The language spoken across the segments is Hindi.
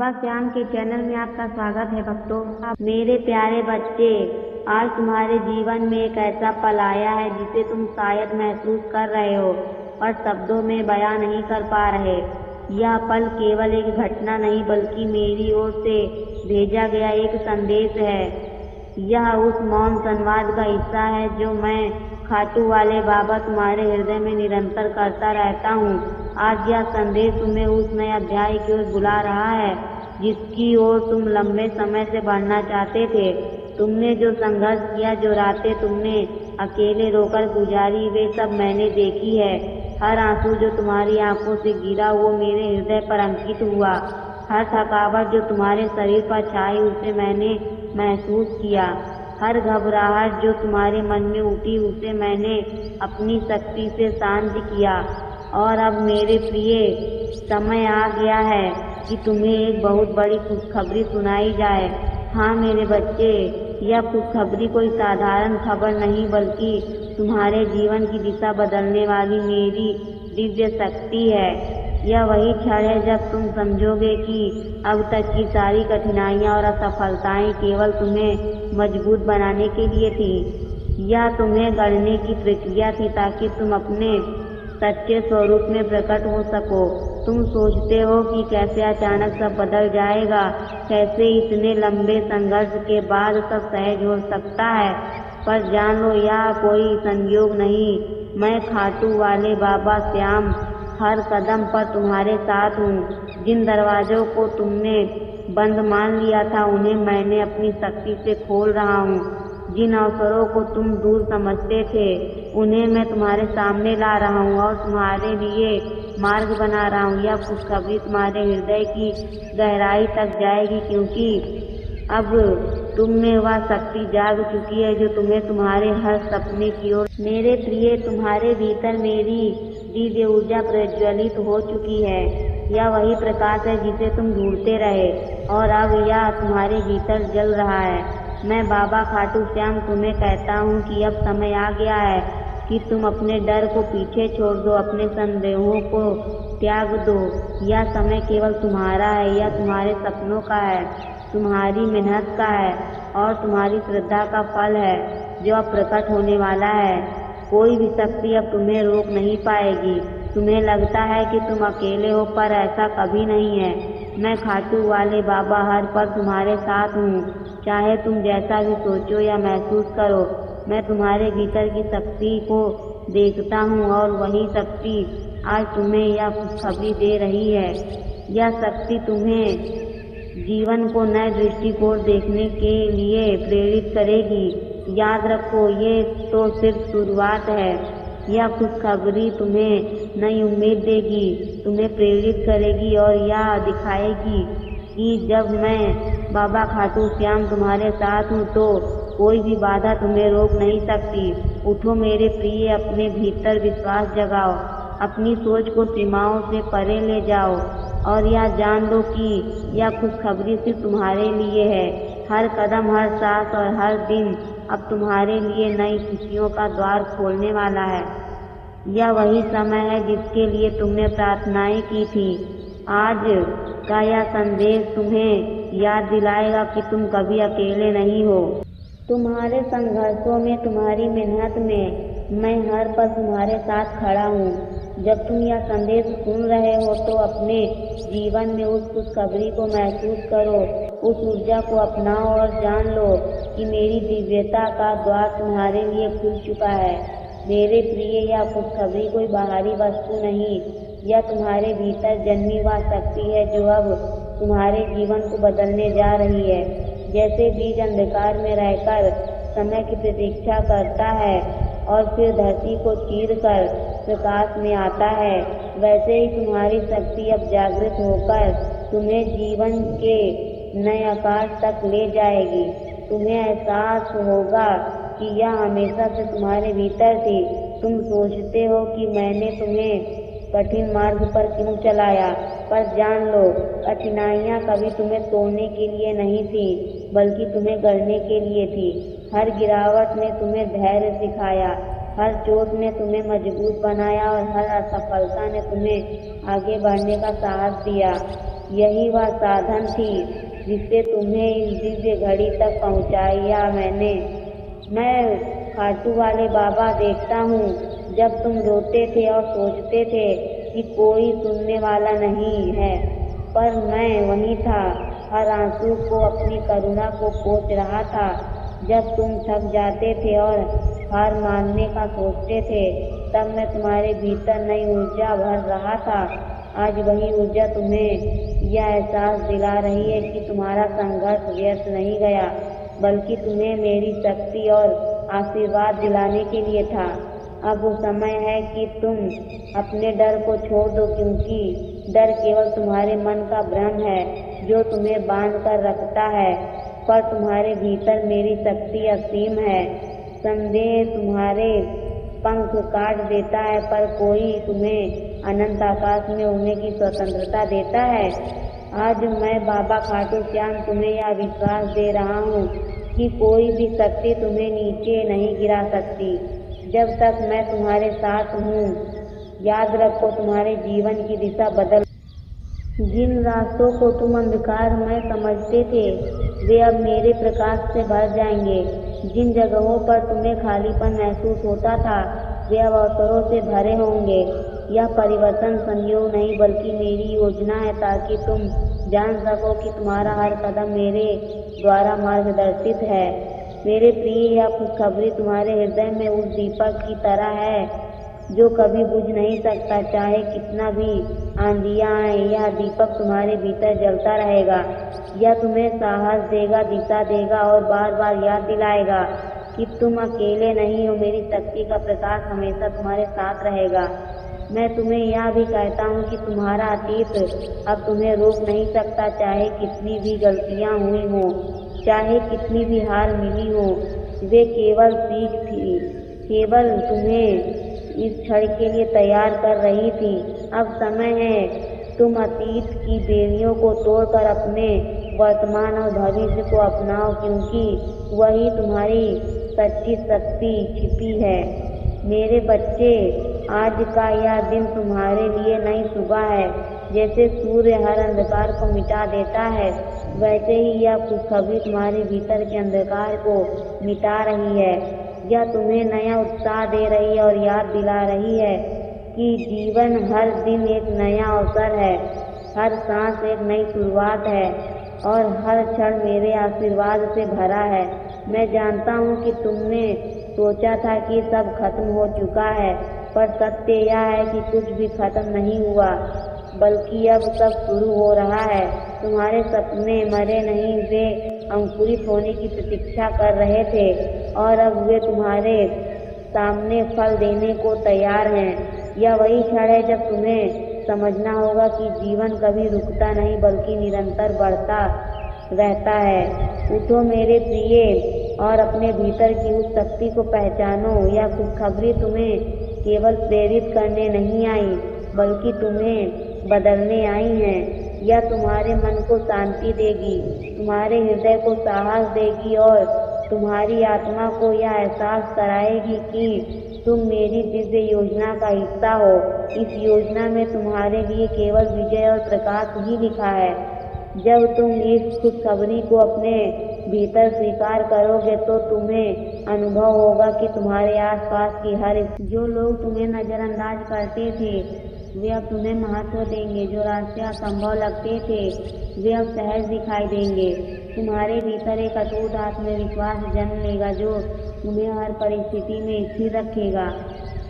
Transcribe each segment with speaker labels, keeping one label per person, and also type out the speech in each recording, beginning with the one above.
Speaker 1: बाबा श्याम के चैनल में आपका स्वागत है भक्तों। मेरे प्यारे बच्चे, आज तुम्हारे जीवन में एक ऐसा पल आया है जिसे तुम शायद महसूस कर रहे हो और शब्दों में बयां नहीं कर पा रहे। यह पल केवल एक घटना नहीं बल्कि मेरी ओर से भेजा गया एक संदेश है। यह उस मौन संवाद का हिस्सा है जो मैं खाटू वाले बाबा तुम्हारे हृदय में निरंतर करता रहता हूँ। आज यह संदेश तुम्हें उस नए अध्याय की ओर बुला रहा है जिसकी ओर तुम लंबे समय से बढ़ना चाहते थे। तुमने जो संघर्ष किया, जो रातें तुमने अकेले रोकर गुजारी, वे सब मैंने देखी है। हर आंसू जो तुम्हारी आंखों से गिरा वो मेरे हृदय पर अंकित हुआ। हर थकावट जो तुम्हारे शरीर पर छाई उसे मैंने महसूस किया। हर घबराहट जो तुम्हारे मन में उठी उसे मैंने अपनी शक्ति से शांत किया। और अब मेरे प्रिय, समय आ गया है कि तुम्हें एक बहुत बड़ी खुशखबरी सुनाई जाए। हाँ मेरे बच्चे, यह खुशखबरी कोई साधारण खबर नहीं बल्कि तुम्हारे जीवन की दिशा बदलने वाली मेरी दिव्य शक्ति है। यह वही क्षण है जब तुम समझोगे कि अब तक की सारी कठिनाइयाँ और असफलताएं केवल तुम्हें मजबूत बनाने के लिए थी। यह तुम्हें गढ़ने की प्रक्रिया थी ताकि तुम अपने सच्चे स्वरूप में प्रकट हो सको। तुम सोचते हो कि कैसे अचानक सब बदल जाएगा, कैसे इतने लंबे संघर्ष के बाद सब सहज हो सकता है, पर जान लो यह कोई संयोग नहीं। मैं खाटू वाले बाबा श्याम हर कदम पर तुम्हारे साथ हूँ। जिन दरवाजों को तुमने बंद मान लिया था उन्हें मैंने अपनी शक्ति से खोल रहा हूँ। जिन अवसरों को तुम दूर समझते थे उन्हें मैं तुम्हारे सामने ला रहा हूँ और तुम्हारे लिए मार्ग बना रहा हूँ। यह खुशखबरी तुम्हारे हृदय की गहराई तक जाएगी क्योंकि अब तुम में वह शक्ति जाग चुकी है जो तुम्हें तुम्हारे हर सपने की ओर। मेरे प्रिय, तुम्हारे भीतर मेरी दिव्य ऊर्जा प्रज्वलित हो चुकी है। यह वही प्रकाश है जिसे तुम ढूंढते रहे और अब यह तुम्हारे भीतर जल रहा है। मैं बाबा खाटू श्याम तुम्हें कहता हूँ कि अब समय आ गया है कि तुम अपने डर को पीछे छोड़ दो, अपने संदेहों को त्याग दो। यह समय केवल तुम्हारा है, यह तुम्हारे सपनों का है, तुम्हारी मेहनत का है और तुम्हारी श्रद्धा का फल है जो अब प्रकट होने वाला है। कोई भी शक्ति अब तुम्हें रोक नहीं पाएगी। तुम्हें लगता है कि तुम अकेले हो, पर ऐसा कभी नहीं है। मैं खाटू वाले बाबा हर पल तुम्हारे साथ हूँ। चाहे तुम जैसा भी सोचो या महसूस करो, मैं तुम्हारे भीतर की शक्ति को देखता हूँ और वही शक्ति आज तुम्हें यह खुशखबरी दे रही है। यह शक्ति तुम्हें जीवन को नए दृष्टिकोण देखने के लिए प्रेरित करेगी। याद रखो, ये तो सिर्फ शुरुआत है। यह खुशखबरी तुम्हें नई उम्मीद देगी, तुम्हें प्रेरित करेगी और यह दिखाएगी कि जब मैं बाबा खाटू श्याम तुम्हारे साथ हूँ तो कोई भी बाधा तुम्हें रोक नहीं सकती। उठो मेरे प्रिय, अपने भीतर विश्वास जगाओ, अपनी सोच को सीमाओं से परे ले जाओ और यह जान लो कि यह खुशखबरी सिर्फ तुम्हारे लिए है। हर कदम, हर सांस और हर दिन अब तुम्हारे लिए नई खुशियों का द्वार खोलने वाला है। यह वही समय है जिसके लिए तुमने प्रार्थनाएं की थी। आज का यह संदेश तुम्हें याद दिलाएगा कि तुम कभी अकेले नहीं हो। तुम्हारे संघर्षों में, तुम्हारी मेहनत में मैं हर पल तुम्हारे साथ खड़ा हूँ। जब तुम यह संदेश सुन रहे हो तो अपने जीवन में उस खुशखबरी को महसूस करो, उस ऊर्जा को अपनाओ और जान लो कि मेरी दिव्यता का द्वार तुम्हारे लिए खुल चुका है। मेरे प्रिय, यह खुशखबरी कोई बाहरी वस्तु नहीं, यह तुम्हारे भीतर जन्मी वह शक्ति है जो अब तुम्हारे जीवन को बदलने जा रही है। जैसे बीज अंधकार में रहकर समय की प्रतीक्षा करता है और फिर धरती को चीरकर प्रकाश में आता है, वैसे ही तुम्हारी शक्ति अब जागृत होकर तुम्हें जीवन के नए आकाश तक ले जाएगी। तुम्हें एहसास होगा कि यह हमेशा से तुम्हारे भीतर थी। तुम सोचते हो कि मैंने तुम्हें कठिन मार्ग पर क्यों चलाया, पर जान लो, कठिनाइयाँ कभी तुम्हें तोड़ने के लिए नहीं थी बल्कि तुम्हें गढ़ने के लिए थी। हर गिरावट ने तुम्हें धैर्य सिखाया, हर चोट ने तुम्हें मजबूत बनाया और हर असफलता ने तुम्हें आगे बढ़ने का साहस दिया। यही वह साधन थी जिससे तुम्हें इस दिव्य घड़ी तक पहुँचाया मैंने। मैं खाटू वाले बाबा देखता हूँ, जब तुम रोते थे और सोचते थे कि कोई सुनने वाला नहीं है, पर मैं वहीं था, हर आंसू को अपनी करुणा को पोंछ रहा था। जब तुम थक जाते थे और हार मानने का सोचते थे, तब मैं तुम्हारे भीतर नई ऊर्जा भर रहा था। आज वही ऊर्जा तुम्हें यह एहसास दिला रही है कि तुम्हारा संघर्ष व्यर्थ नहीं गया, बल्कि तुम्हें मेरी शक्ति और आशीर्वाद दिलाने के लिए था। अब वो समय है कि तुम अपने डर को छोड़ दो, क्योंकि डर केवल तुम्हारे मन का भ्रम है जो तुम्हें बांध कर रखता है, पर तुम्हारे भीतर मेरी शक्ति असीम है। संदेह तुम्हारे पंख काट देता है, पर कोई तुम्हें अनंत आकाश में उड़ने की स्वतंत्रता देता है। आज मैं बाबा खाटू श्याम तुम्हें यह विश्वास दे रहा हूँ कि कोई भी शक्ति तुम्हें नीचे नहीं गिरा सकती, जब तक मैं तुम्हारे साथ हूँ। याद रखो, तुम्हारे जीवन की दिशा बदल। जिन रास्तों को तुम अंधकारमय समझते थे, वे अब मेरे प्रकाश से भर जाएंगे। जिन जगहों पर तुम्हें खालीपन महसूस होता था, वे अब अवसरों से भरे होंगे। यह परिवर्तन संयोग नहीं, बल्कि मेरी योजना है, ताकि तुम जान सको कि तुम्हारा हर कदम मेरे द्वारा मार्गदर्शित है। मेरे प्रिय, यह खुशखबरी तुम्हारे हृदय में उस दीपक की तरह है जो कभी बुझ नहीं सकता, चाहे कितना भी आंधियां आए। यह दीपक तुम्हारे भीतर जलता रहेगा। यह तुम्हें साहस देगा, दिशा देगा और बार बार याद दिलाएगा कि तुम अकेले नहीं हो। मेरी शक्ति का प्रकाश हमेशा तुम्हारे साथ रहेगा। मैं तुम्हें यह भी कहता हूँ कि तुम्हारा अतीत अब तुम्हें रोक नहीं सकता, चाहे कितनी भी गलतियाँ हुई हों, चाहे कितनी भी हार मिली हो। वे केवल सीख थी, केवल तुम्हें इस क्षण के लिए तैयार कर रही थी। अब समय है तुम अतीत की बेड़ियों को तोड़कर अपने वर्तमान और भविष्य को अपनाओ, क्योंकि वही तुम्हारी सच्ची शक्ति छिपी है। मेरे बच्चे, आज का यह दिन तुम्हारे लिए नई सुबह है। जैसे सूर्य हर अंधकार को मिटा देता है, वैसे ही यह खुशखबरी तुम्हारे भीतर के अंधकार को मिटा रही है। यह तुम्हें नया उत्साह दे रही है और याद दिला रही है कि जीवन हर दिन एक नया अवसर है, हर सांस एक नई शुरुआत है और हर क्षण मेरे आशीर्वाद से भरा है। मैं जानता हूँ कि तुमने सोचा था कि सब खत्म हो चुका है, पर सत्य यह है कि कुछ भी खत्म नहीं हुआ, बल्कि अब सब शुरू हो रहा है। तुम्हारे सपने मरे नहीं, वे अंकुरित होने की प्रतीक्षा कर रहे थे और अब वे तुम्हारे सामने फल देने को तैयार हैं। यह वही क्षण है जब तुम्हें समझना होगा कि जीवन कभी रुकता नहीं, बल्कि निरंतर बढ़ता रहता है। उठो मेरे प्रिय और अपने भीतर की उस शक्ति को पहचानो। यह खुशखबरी तुम्हें केवल प्रेरित करने नहीं आई, बल्कि तुम्हें बदलने आई हैं। यह तुम्हारे मन को शांति देगी, तुम्हारे हृदय को साहस देगी और तुम्हारी आत्मा को यह एहसास कराएगी कि तुम मेरी दिव्य योजना का हिस्सा हो। इस योजना में तुम्हारे लिए केवल विजय और प्रकाश ही लिखा है। जब तुम इस खुशखबरी को अपने भीतर स्वीकार करोगे, तो तुम्हें अनुभव होगा कि तुम्हारे आसपास की हर जो लोग तुम्हें नजरअंदाज करते थे, वे अब तुम्हें महत्व देंगे। जो रास्ते असंभव लगते थे, वे अब सहज दिखाई देंगे। तुम्हारे भीतर एक अटूट आत्मविश्वास जन्म लेगा जो तुम्हें हर परिस्थिति में स्थिर रखेगा।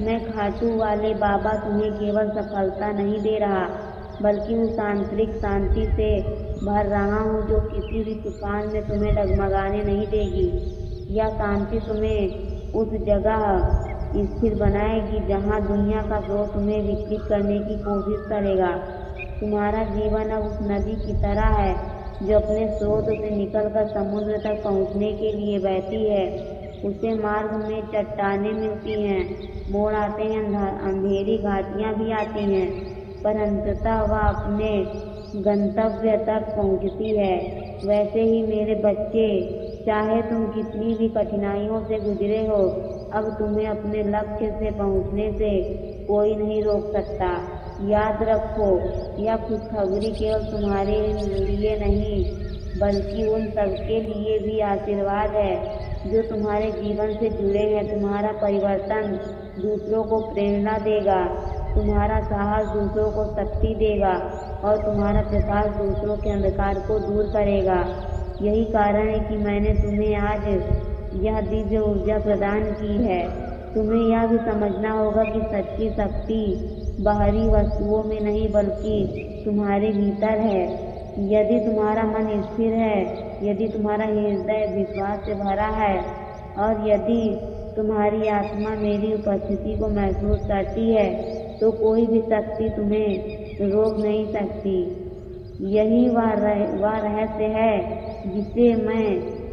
Speaker 1: मैं खाटू वाले बाबा तुम्हें केवल सफलता नहीं दे रहा, बल्कि उस आंतरिक शांति से भर रहा हूँ जो किसी भी तूफान में तुम्हें डगमगाने नहीं देगी। यह शांति तुम्हें उस जगह स्थिर बनाएगी जहाँ दुनिया का जोर तुम्हें विचलित करने की कोशिश करेगा। तुम्हारा जीवन अब उस नदी की तरह है जो अपने स्रोत से निकलकर समुद्र तक पहुँचने के लिए बहती है। उसे मार्ग में चट्टानें मिलती हैं, मोड़ आते हैं, अंधेरी घाटियाँ भी आती हैं, पर अंततः वह अपने गंतव्य तक पहुँचती है। वैसे ही मेरे बच्चे, चाहे तुम कितनी भी कठिनाइयों से गुजरे हो, अब तुम्हें अपने लक्ष्य से पहुँचने से कोई नहीं रोक सकता। याद रखो, यह खुशखबरी केवल तुम्हारे लिए नहीं बल्कि उन सबके लिए भी आशीर्वाद है जो तुम्हारे जीवन से जुड़े हैं। तुम्हारा परिवर्तन दूसरों को प्रेरणा देगा, तुम्हारा साहस दूसरों को शक्ति देगा और तुम्हारा प्रकाश दूसरों के अंधकार को दूर करेगा। यही कारण है कि मैंने तुम्हें आज यह दिव्य ऊर्जा प्रदान की है। तुम्हें यह भी समझना होगा कि सच्ची शक्ति बाहरी वस्तुओं में नहीं बल्कि तुम्हारे भीतर है। यदि तुम्हारा मन स्थिर है, यदि तुम्हारा हृदय विश्वास से भरा है और यदि तुम्हारी आत्मा मेरी उपस्थिति को महसूस करती है तो कोई भी शक्ति तुम्हें रोक नहीं सकती। यही वह रहस्य है जिसे मैं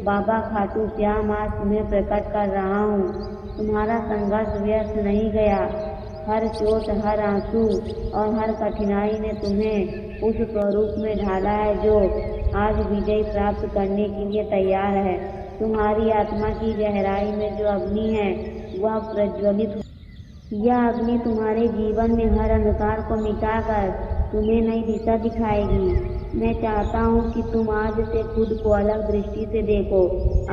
Speaker 1: बाबा खाटू श्याम आज तुम्हें प्रकट कर रहा हूँ। तुम्हारा संघर्ष व्यर्थ नहीं गया। हर चोट, हर आंसू और हर कठिनाई ने तुम्हें उस स्वरूप में ढाला है जो आज विजय प्राप्त करने के लिए तैयार है। तुम्हारी आत्मा की गहराई में जो अग्नि है वह प्रज्वलित। यह अग्नि तुम्हारे जीवन में हर अंधकार को मिटाकर तुम्हें नई दिशा दिखाएगी। मैं चाहता हूँ कि तुम आज से खुद को अलग दृष्टि से देखो।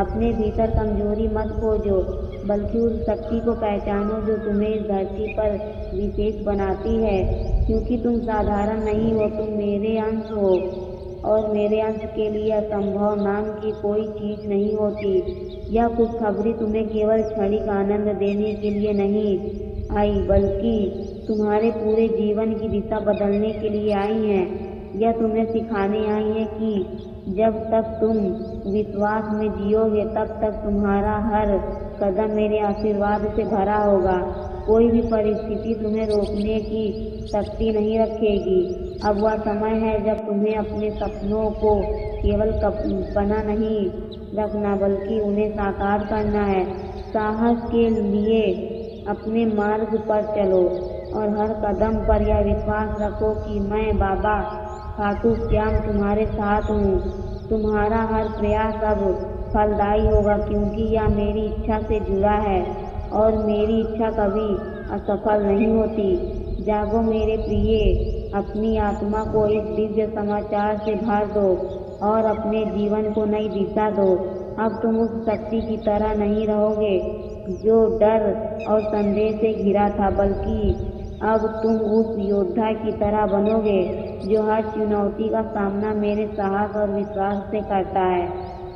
Speaker 1: अपने भीतर कमजोरी मत खोजो बल्कि उस शक्ति को पहचानो जो तुम्हें इस धरती पर विशेष बनाती है। क्योंकि तुम साधारण नहीं हो, तुम मेरे अंश हो और मेरे अंश के लिए असंभव नाम की कोई चीज नहीं होती। यह खुशखबरी तुम्हें केवल क्षणिक आनंद देने के लिए नहीं आई बल्कि तुम्हारे पूरे जीवन की दिशा बदलने के लिए आई है। यह तुम्हें सिखाने आई है कि जब तक तुम विश्वास में जियोगे तब तक तुम्हारा हर कदम मेरे आशीर्वाद से भरा होगा। कोई भी परिस्थिति तुम्हें रोकने की शक्ति नहीं रखेगी। अब वह समय है जब तुम्हें अपने सपनों को केवल कल्पना नहीं रखना बल्कि उन्हें साकार करना है। साहस के लिए अपने मार्ग पर चलो और हर कदम पर यह विश्वास रखो कि मैं बाबा खाटू श्याम तुम्हारे साथ हूँ। तुम्हारा हर प्रयास अब फलदायी होगा क्योंकि यह मेरी इच्छा से जुड़ा है और मेरी इच्छा कभी असफल नहीं होती। जागो मेरे प्रिय, अपनी आत्मा को इस दिव्य समाचार से भर दो और अपने जीवन को नई दिशा दो। अब तुम उस शक्ति की तरह नहीं रहोगे जो डर और संदेह से घिरा था बल्कि अब तुम उस योद्धा की तरह बनोगे जो हर चुनौती का सामना मेरे साहस और विश्वास से करता है।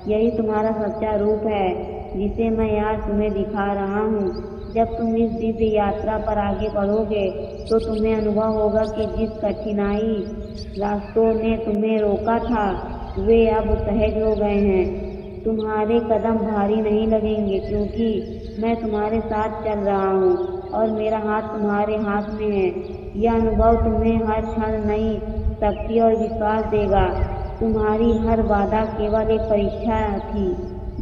Speaker 1: यही तुम्हारा सच्चा रूप है जिसे मैं आज तुम्हें दिखा रहा हूँ। जब तुम इस दिव्य यात्रा पर आगे बढ़ोगे तो तुम्हें अनुभव होगा कि जिस कठिनाई रास्तों ने तुम्हें रोका था वे अब सहज हो गए हैं। तुम्हारे कदम भारी नहीं लगेंगे क्योंकि मैं तुम्हारे साथ चल रहा हूँ और मेरा हाथ तुम्हारे हाथ में है। यह अनुभव तुम्हें हर क्षण नई शक्ति और विश्वास देगा। तुम्हारी हर बाधा केवल एक परीक्षा थी।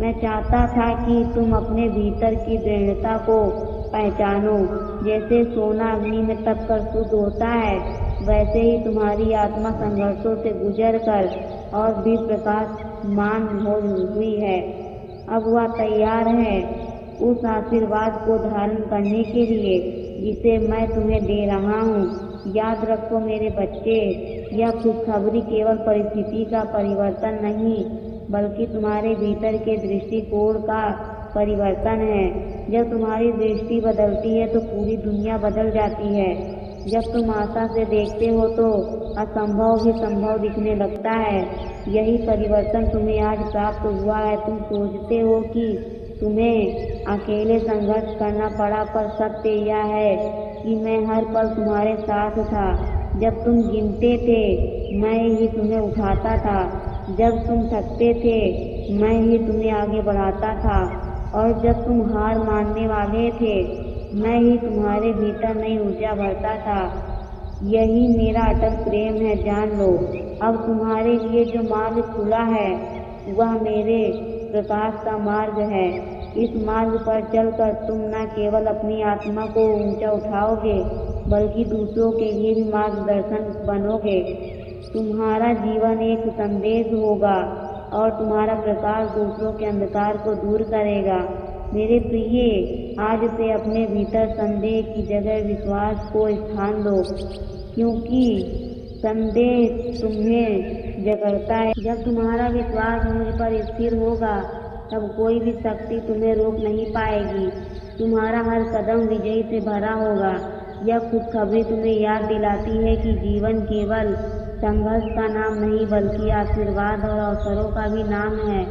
Speaker 1: मैं चाहता था कि तुम अपने भीतर की दृढ़ता को पहचानो। जैसे सोना अग्नि में तपकर शुद्ध होता है वैसे ही तुम्हारी आत्मा संघर्षों से गुजर कर और भी प्रकाशमान हुई है। अब वह तैयार है उस आशीर्वाद को धारण करने के लिए जिसे मैं तुम्हें दे रहा हूँ। याद रखो मेरे बच्चे, यह खुशखबरी केवल परिस्थिति का परिवर्तन नहीं बल्कि तुम्हारे भीतर के दृष्टिकोण का परिवर्तन है। जब तुम्हारी दृष्टि बदलती है तो पूरी दुनिया बदल जाती है। जब तुम आशा से देखते हो तो असंभव भी संभव दिखने लगता है। यही परिवर्तन तुम्हें आज प्राप्त हुआ है। तुम सोचते हो कि तुम्हें अकेले संघर्ष करना पड़ा पर सत्य यह है कि मैं हर पल तुम्हारे साथ था। जब तुम गिनते थे मैं ही तुम्हें उठाता था, जब तुम थकते थे मैं ही तुम्हें आगे बढ़ाता था और जब तुम हार मानने वाले थे मैं ही तुम्हारे भीतर नई ऊर्जा भरता था। यही मेरा अटल प्रेम है, जान लो। अब तुम्हारे लिए जो मार्ग खुला है वह मेरे प्रकाश का मार्ग है। इस मार्ग पर चलकर तुम न केवल अपनी आत्मा को ऊंचा उठाओगे बल्कि दूसरों के लिए भी मार्गदर्शन बनोगे। तुम्हारा जीवन एक संदेश होगा और तुम्हारा प्रकाश दूसरों के अंधकार को दूर करेगा। मेरे प्रिय, आज से अपने भीतर संदेह की जगह विश्वास को स्थान दो। क्योंकि संदेह तुम्हें जकड़ता है। जब तुम्हारा विश्वास मुझ पर स्थिर होगा तब कोई भी शक्ति तुम्हें रोक नहीं पाएगी। तुम्हारा हर कदम विजय से भरा होगा। यह खुशखबरी तुम्हें याद दिलाती है कि जीवन केवल संघर्ष का नाम नहीं बल्कि आशीर्वाद और अवसरों का भी नाम है।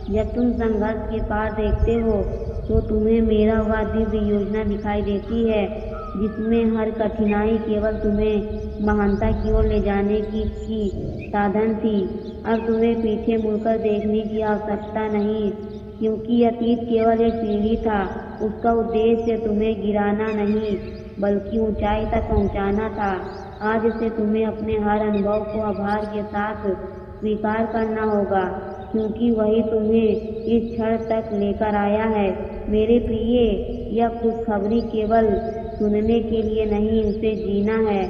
Speaker 1: जब तुम संघर्ष के पार देखते हो तो तुम्हें मेरा वह दिव्य योजना दिखाई देती है जिसमें हर कठिनाई केवल तुम्हें महानता की ओर ले जाने की साधन थी। अब तुम्हें पीछे मुड़कर देखने की आवश्यकता नहीं, क्योंकि अतीत केवल एक सीढ़ी था। उसका उद्देश्य तुम्हें गिराना नहीं बल्कि ऊंचाई तक पहुंचाना था। आज से तुम्हें अपने हर अनुभव को आभार के साथ स्वीकार करना होगा, क्योंकि वही तुम्हें इस क्षण तक लेकर आया है। मेरे प्रिय, यह खुशखबरी केवल सुनने के लिए नहीं, उसे जीना है,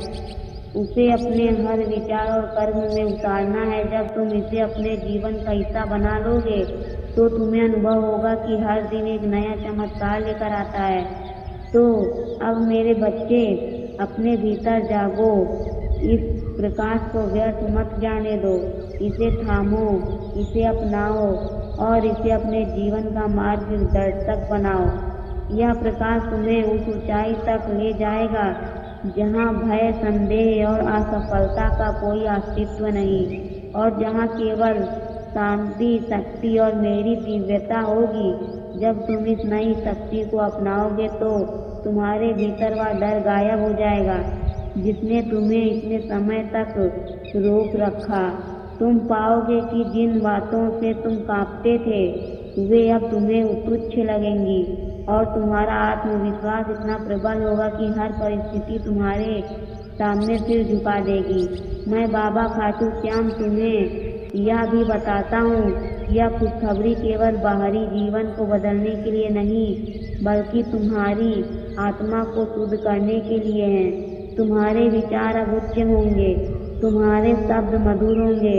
Speaker 1: उसे अपने हर विचार और कर्म में उतारना है। जब तुम इसे अपने जीवन का हिस्सा बना लोगे तो तुम्हें अनुभव होगा कि हर दिन एक नया चमत्कार लेकर आता है। तो अब मेरे बच्चे, अपने भीतर जागो, इस प्रकाश को व्यर्थ मत जाने दो, इसे थामो, इसे अपनाओ और इसे अपने जीवन का मार्गदर्शक बनाओ। यह प्रकाश तुम्हें उस ऊंचाई तक ले जाएगा जहाँ भय, संदेह और असफलता का कोई अस्तित्व नहीं, और जहाँ केवल शांति, शक्ति और मेरी दिव्यता होगी। जब तुम इस नई शक्ति को अपनाओगे तो तुम्हारे भीतर वह डर गायब हो जाएगा जिसने तुम्हें इतने समय तक रोक रखा। तुम पाओगे कि जिन बातों से तुम कांपते थे वे अब तुम्हें तुच्छ लगेंगी, और तुम्हारा आत्मविश्वास इतना प्रबल होगा कि हर परिस्थिति तुम्हारे सामने सिर झुका देगी। मैं बाबा खाटू श्याम तुम्हें यह भी बताता हूँ, यह खुशखबरी केवल बाहरी जीवन को बदलने के लिए नहीं बल्कि तुम्हारी आत्मा को शुद्ध करने के लिए है। तुम्हारे विचार अब उच्च होंगे, तुम्हारे शब्द मधुर होंगे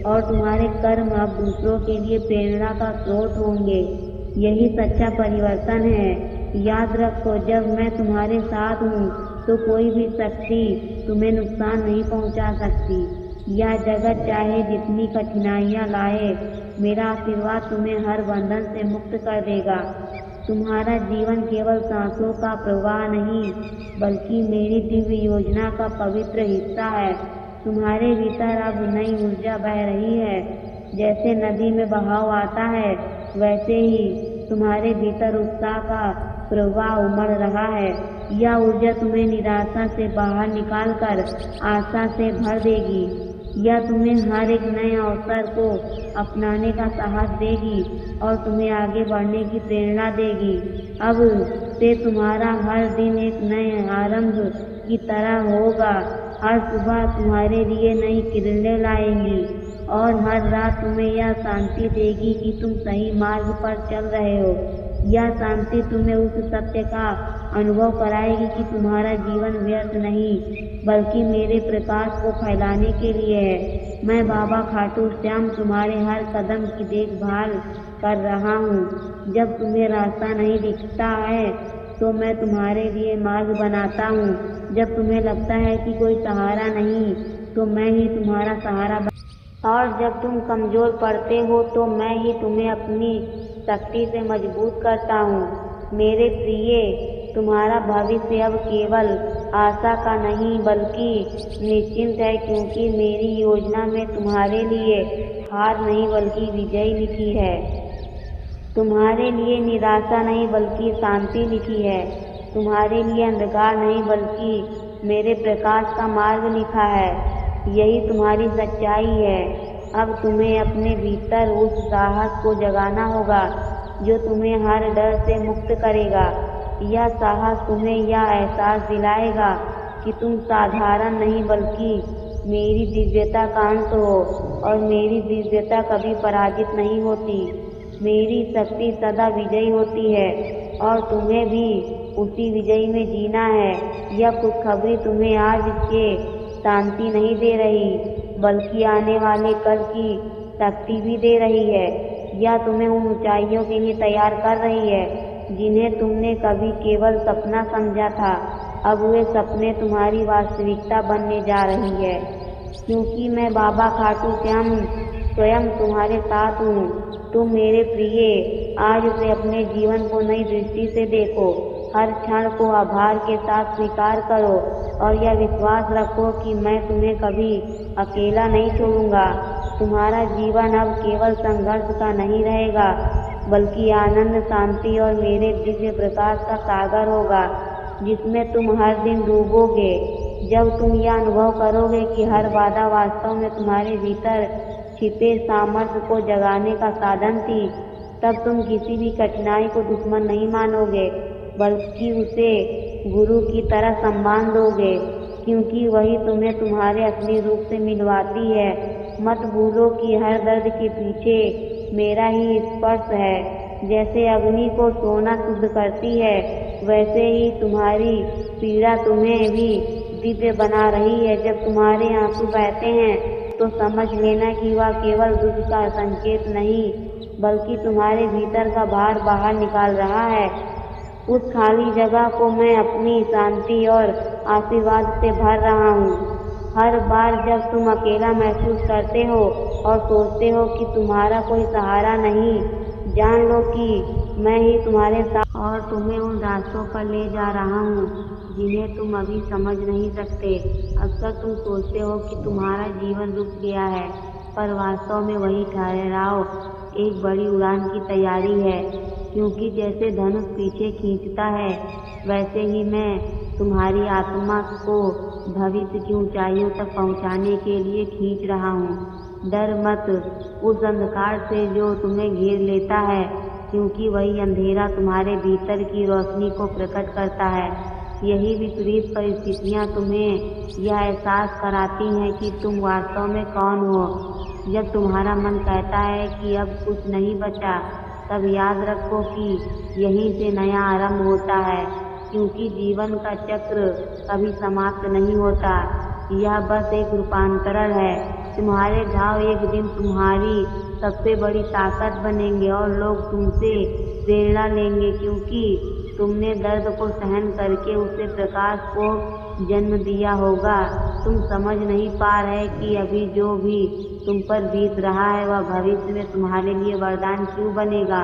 Speaker 1: और तुम्हारे कर्म अब दूसरों के लिए प्रेरणा का स्रोत होंगे। यही सच्चा परिवर्तन है। याद रखो, जब मैं तुम्हारे साथ हूँ तो कोई भी शक्ति तुम्हें नुकसान नहीं पहुँचा सकती। यह जगत चाहे जितनी कठिनाइयाँ लाए, मेरा आशीर्वाद तुम्हें हर बंधन से मुक्त कर देगा। तुम्हारा जीवन केवल सांसों का प्रवाह नहीं बल्कि मेरी दिव्य योजना का पवित्र हिस्सा है। तुम्हारे भीतर अब नई ऊर्जा बह रही है। जैसे नदी में बहाव आता है वैसे ही तुम्हारे भीतर उत्साह का प्रवाह उमड़ रहा है। यह ऊर्जा तुम्हें निराशा से बाहर निकालकर आशा से भर देगी। यह तुम्हें हर एक नए अवसर को अपनाने का साहस देगी और तुम्हें आगे बढ़ने की प्रेरणा देगी। अब से तुम्हारा हर दिन एक नए आरंभ की तरह होगा। हर सुबह तुम्हारे लिए नई किरणें लाएंगी और हर रात तुम्हें यह शांति देगी कि तुम सही मार्ग पर चल रहे हो। यह शांति तुम्हें उस सत्य का अनुभव कराएगी कि तुम्हारा जीवन व्यर्थ नहीं बल्कि मेरे प्रकाश को फैलाने के लिए है। मैं बाबा खाटू श्याम तुम्हारे हर कदम की देखभाल कर रहा हूँ। जब तुम्हें रास्ता नहीं दिखता है तो मैं तुम्हारे लिए मार्ग बनाता हूँ। जब तुम्हें लगता है कि कोई सहारा नहीं तो मैं ही तुम्हारा सहारा और जब तुम कमजोर पड़ते हो तो मैं ही तुम्हें अपनी शक्ति से मजबूत करता हूँ। मेरे प्रिय, तुम्हारा भविष्य अब केवल आशा का नहीं बल्कि निश्चिंत है, क्योंकि मेरी योजना में तुम्हारे लिए हार नहीं बल्कि विजय लिखी है। तुम्हारे लिए निराशा नहीं बल्कि शांति लिखी है। तुम्हारे लिए अंधकार नहीं बल्कि मेरे प्रकाश का मार्ग लिखा है। यही तुम्हारी सच्चाई है। अब तुम्हें अपने भीतर उस साहस को जगाना होगा जो तुम्हें हर डर से मुक्त करेगा। यह साहस तुम्हें यह एहसास दिलाएगा कि तुम साधारण नहीं बल्कि मेरी दिव्यता का अंश हो, और मेरी दिव्यता कभी पराजित नहीं होती। मेरी शक्ति सदा विजयी होती है और तुम्हें भी उसी विजयी में जीना है। यह खुशखबरी तुम्हें आज के शांति नहीं दे रही बल्कि आने वाले कल की शक्ति भी दे रही है। यह तुम्हें उन ऊंचाइयों के लिए तैयार कर रही है जिन्हें तुमने कभी केवल सपना समझा था। अब वे सपने तुम्हारी वास्तविकता बनने जा रही है, क्योंकि मैं बाबा खाटू श्याम स्वयं तुम्हारे साथ हूँ। तुम मेरे प्रिय आज से अपने जीवन को नई दृष्टि से देखो, हर क्षण को आभार के साथ स्वीकार करो और यह विश्वास रखो कि मैं तुम्हें कभी अकेला नहीं छोड़ूंगा। तुम्हारा जीवन अब केवल संघर्ष का नहीं रहेगा, बल्कि आनंद, शांति और मेरे दिव्य प्रकाश का सागर होगा, जिसमें तुम हर दिन डूबोगे। जब तुम यह अनुभव करोगे कि हर बाधा वास्तव में तुम्हारे भीतर छिपे सामर्थ्य को जगाने का साधन थी, तब तुम किसी भी कठिनाई को दुश्मन नहीं मानोगे, बल्कि उसे गुरु की तरह सम्मान दोगे, क्योंकि वही तुम्हें तुम्हारे असली रूप से मिलवाती है। मत भूलो कि हर दर्द के पीछे मेरा ही स्पर्श है। जैसे अग्नि को सोना शुद्ध करती है, वैसे ही तुम्हारी पीड़ा तुम्हें भी दिव्य बना रही है। जब तुम्हारे आंसू बहते हैं तो समझ लेना कि वह केवल दुख का संकेत नहीं, बल्कि तुम्हारे भीतर का भार बाहर निकाल रहा है। उस खाली जगह को मैं अपनी शांति और आशीर्वाद से भर रहा हूँ। हर बार जब तुम अकेला महसूस करते हो और सोचते हो कि तुम्हारा कोई सहारा नहीं, जान लो कि मैं ही तुम्हारे साथ और तुम्हें उन रास्तों पर ले जा रहा हूँ जिन्हें तुम अभी समझ नहीं सकते। अक्सर तुम सोचते हो कि तुम्हारा जीवन रुक गया है, पर वास्तव में वही ठहराव एक बड़ी उड़ान की तैयारी है, क्योंकि जैसे धनुष पीछे खींचता है, वैसे ही मैं तुम्हारी आत्मा को भविष्य की ऊंचाइयों तक पहुंचाने के लिए खींच रहा हूँ। डर मत उस अंधकार से जो तुम्हें घेर लेता है, क्योंकि वही अंधेरा तुम्हारे भीतर की रोशनी को प्रकट करता है। यही विपरीत परिस्थितियाँ तुम्हें यह एहसास कराती हैं कि तुम वास्तव में कौन हो। जब तुम्हारा मन कहता है कि अब कुछ नहीं बचा, तब याद रखो कि यहीं से नया आरंभ होता है, क्योंकि जीवन का चक्र कभी समाप्त नहीं होता। यह बस एक रूपांतरण है। तुम्हारे घाव एक दिन तुम्हारी सबसे बड़ी ताकत बनेंगे और लोग तुमसे प्रेरणा लेंगे, क्योंकि तुमने दर्द को सहन करके उसे प्रकाश को जन्म दिया होगा। तुम समझ नहीं पा रहे कि अभी जो भी तुम पर बीत रहा है वह भविष्य में तुम्हारे लिए वरदान क्यों बनेगा,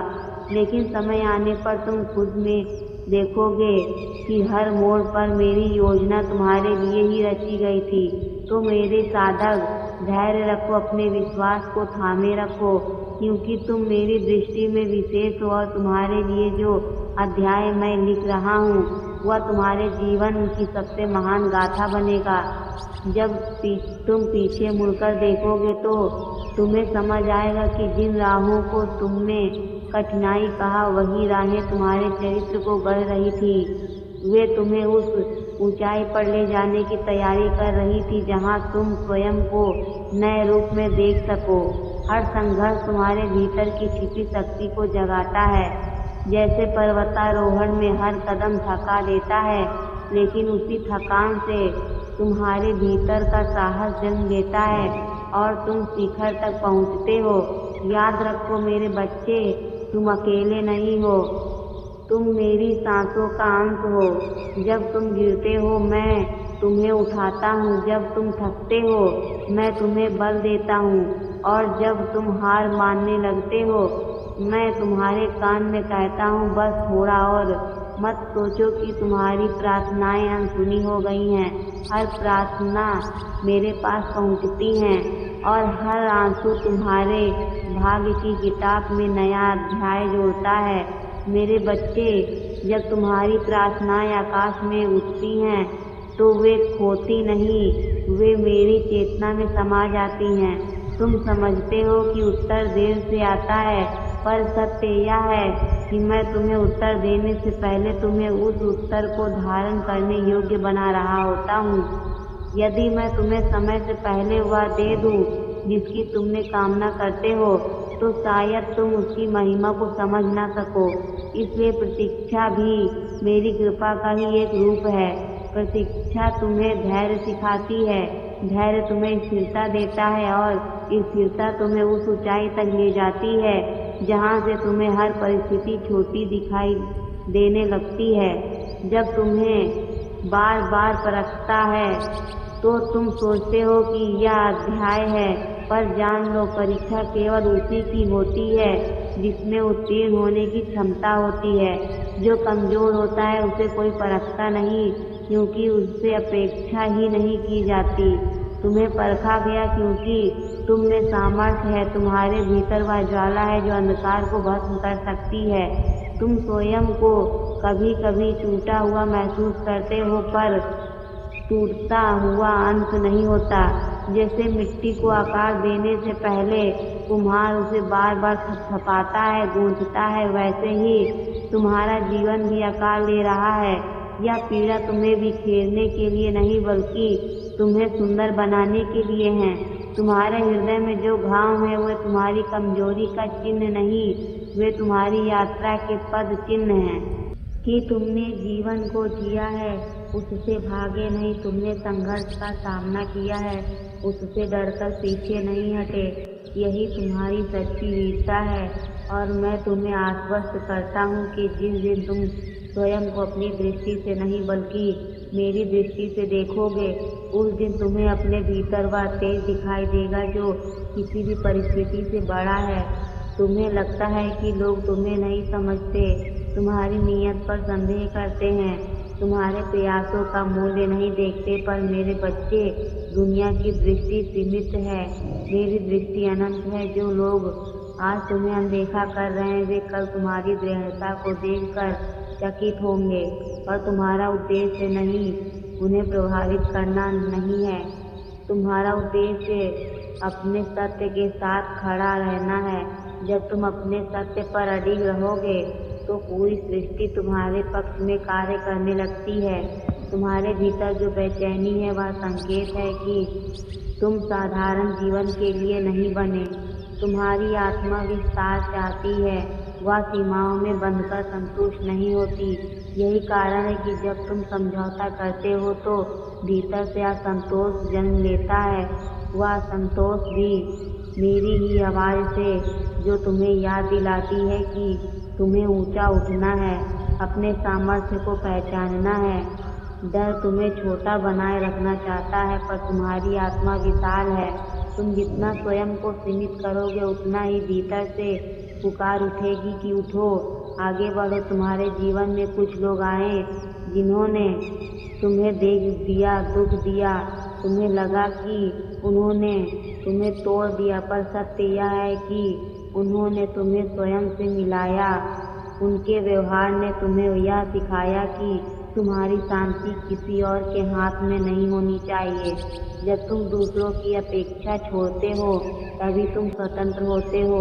Speaker 1: लेकिन समय आने पर तुम खुद में देखोगे कि हर मोड़ पर मेरी योजना तुम्हारे लिए ही रची गई थी। तो मेरे साधक, धैर्य रखो, अपने विश्वास को थामे रखो, क्योंकि तुम मेरी दृष्टि में विशेष हो और तुम्हारे लिए जो अध्याय मैं लिख रहा हूँ वह तुम्हारे जीवन की सबसे महान गाथा बनेगा। जब तुम पीछे मुड़कर देखोगे तो तुम्हें समझ आएगा कि जिन राहों को तुमने कठिनाई कहा, वही राहें तुम्हारे चरित्र को गढ़ रही थी। वे तुम्हें उस ऊंचाई पर ले जाने की तैयारी कर रही थी जहां तुम स्वयं को नए रूप में देख सको। हर संघर्ष तुम्हारे भीतर की छिपी शक्ति को जगाता है। जैसे पर्वतारोहण में हर कदम थका देता है, लेकिन उसी थकान से तुम्हारे भीतर का साहस जन्म लेता है और तुम शिखर तक पहुँचते हो। याद रखो मेरे बच्चे, तुम अकेले नहीं हो, तुम मेरी सांसों का अंश हो। जब तुम गिरते हो मैं तुम्हें उठाता हूँ, जब तुम थकते हो मैं तुम्हें बल देता हूँ, और जब तुम हार मानने लगते हो मैं तुम्हारे कान में कहता हूँ बस थोड़ा और। मत सोचो कि तुम्हारी प्रार्थनाएं अनसुनी हो गई हैं। हर प्रार्थना मेरे पास पहुँचती हैं और हर आंसू तुम्हारे भाग्य की किताब में नया अध्याय जोड़ता है। मेरे बच्चे, जब तुम्हारी प्रार्थनाएं आकाश में उठती हैं तो वे खोती नहीं, वे मेरी चेतना में समा जाती हैं। तुम समझते हो कि उत्तर देर से आता है, पर सत्य यह है कि मैं तुम्हें उत्तर देने से पहले तुम्हें उस उत्तर को धारण करने योग्य बना रहा होता हूँ। यदि मैं तुम्हें समय से पहले वह दे दूँ जिसकी तुमने कामना करते हो, तो शायद तुम उसकी महिमा को समझ ना सको। इसलिए प्रतीक्षा भी मेरी कृपा का ही एक रूप है। प्रतीक्षा तुम्हें धैर्य सिखाती है, धैर्य तुम्हें स्थिरता देता है और स्थिरता तुम्हें उस ऊंचाई तक ले जाती है जहाँ से तुम्हें हर परिस्थिति छोटी दिखाई देने लगती है। जब तुम्हें बार बार परखता है तो तुम सोचते हो कि यह अध्याय है, पर जान लो परीक्षा केवल उसी की होती है जिसमें उत्तीर्ण होने की क्षमता होती है। जो कमजोर होता है उसे कोई परखता नहीं, क्योंकि उससे अपेक्षा ही नहीं की जाती। तुम्हें परखा गया क्योंकि तुम में सामर्थ्य है, तुम्हारे भीतर वह ज्वाला है जो अंधकार को भस्म कर सकती है। तुम स्वयं को कभी कभी टूटा हुआ महसूस करते हो, पर टूटता हुआ अंत नहीं होता। जैसे मिट्टी को आकार देने से पहले कुम्हार उसे बार बार थपथपाता है, गूंथता है, वैसे ही तुम्हारा जीवन भी आकार ले रहा है। यह पीड़ा तुम्हें बिखेरने के लिए नहीं, बल्कि तुम्हें सुंदर बनाने के लिए है। तुम्हारे हृदय में जो घाव है वे तुम्हारी कमजोरी का चिन्ह नहीं, वे तुम्हारी यात्रा के पद चिन्ह हैं कि तुमने जीवन को जिया है, उससे भागे नहीं। तुमने संघर्ष का सामना किया है, उससे डरकर पीछे नहीं हटे। यही तुम्हारी सच्ची वीरता है। और मैं तुम्हें आश्वस्त करता हूँ कि जिस दिन तुम स्वयं को अपनी दृष्टि से नहीं बल्कि मेरी दृष्टि से देखोगे, उस दिन तुम्हें अपने भीतर वह तेज दिखाई देगा जो किसी भी परिस्थिति से बड़ा है। तुम्हें लगता है कि लोग तुम्हें नहीं समझते, तुम्हारी नीयत पर संदेह करते हैं, तुम्हारे प्रयासों का मूल्य नहीं देखते, पर मेरे बच्चे, दुनिया की दृष्टि सीमित है, मेरी दृष्टि अनंत है। जो लोग आज तुम्हें अनदेखा कर रहे हैं, वे कल तुम्हारी दृढ़ता को देखकर चकित होंगे। और तुम्हारा उद्देश्य नहीं उन्हें प्रभावित करना नहीं है, तुम्हारा उद्देश्य अपने सत्य के साथ खड़ा रहना है। जब तुम अपने सत्य पर अडिग रहोगे तो पूरी सृष्टि तुम्हारे पक्ष में कार्य करने लगती है। तुम्हारे भीतर जो बेचैनी है वह संकेत है कि तुम साधारण जीवन के लिए नहीं बने। तुम्हारी आत्मा विस्तार चाहती है, वह सीमाओं में बंधकर संतुष्ट नहीं होती। यही कारण है कि जब तुम समझौता करते हो तो भीतर से असंतोष जन्म लेता है। वह असंतोष भी मेरी ही आवाज़ से, जो तुम्हें याद दिलाती है कि तुम्हें ऊंचा उठना है, अपने सामर्थ्य को पहचानना है। डर तुम्हें छोटा बनाए रखना चाहता है, पर तुम्हारी आत्मा विशाल है। तुम जितना स्वयं को सीमित करोगे, उतना ही भीतर से पुकार उठेगी कि उठो, आगे बढ़ो। तुम्हारे जीवन में कुछ लोग आए जिन्होंने तुम्हें देख दिया, दुख दिया, तुम्हें लगा कि उन्होंने तुम्हें तोड़ दिया, पर सत्य यह है कि उन्होंने तुम्हें स्वयं से मिलाया। उनके व्यवहार ने तुम्हें यह सिखाया कि तुम्हारी शांति किसी और के हाथ में नहीं होनी चाहिए। जब तुम दूसरों की अपेक्षा छोड़ते हो तभी तुम स्वतंत्र होते हो।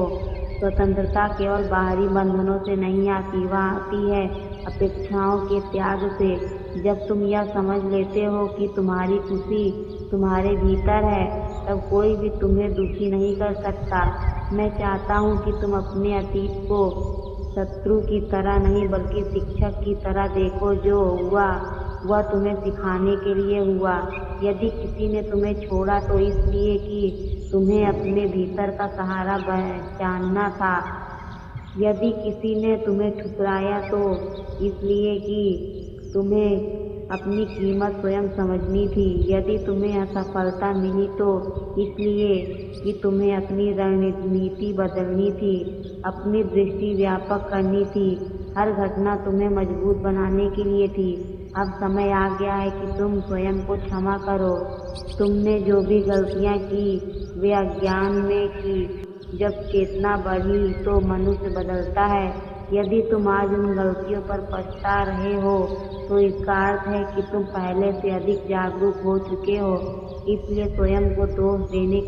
Speaker 1: स्वतंत्रता केवल बाहरी बंधनों से नहीं आती, वह आती है अपेक्षाओं के त्याग से। जब तुम यह समझ लेते हो कि तुम्हारी खुशी तुम्हारे भीतर है, तब कोई भी तुम्हें दुखी नहीं कर सकता। मैं चाहता हूँ कि तुम अपने अतीत को शत्रु की तरह नहीं बल्कि शिक्षक की तरह देखो। जो हुआ वह तुम्हें सिखाने के लिए हुआ। यदि किसी ने तुम्हें छोड़ा तो इसलिए कि तुम्हें अपने भीतर का सहारा पहचानना था। यदि किसी ने तुम्हें ठुकराया तो इसलिए कि तुम्हें अपनी कीमत स्वयं समझनी थी। यदि तुम्हें असफलता मिली तो इसलिए कि तुम्हें अपनी रणनीति बदलनी थी, अपनी दृष्टि व्यापक करनी थी। हर घटना तुम्हें मजबूत बनाने के लिए थी। अब समय आ गया है कि तुम स्वयं को क्षमा करो। तुमने जो भी गलतियाँ की वे अज्ञान में की। जब चेतना बढ़ी तो मनुष्य बदलता है। यदि तुम आज उन गलतियों पर पछता रहे हो तो इसका अर्थ है कि तुम पहले से अधिक जागरूक हो चुके हो। इसलिए स्वयं को दोष देने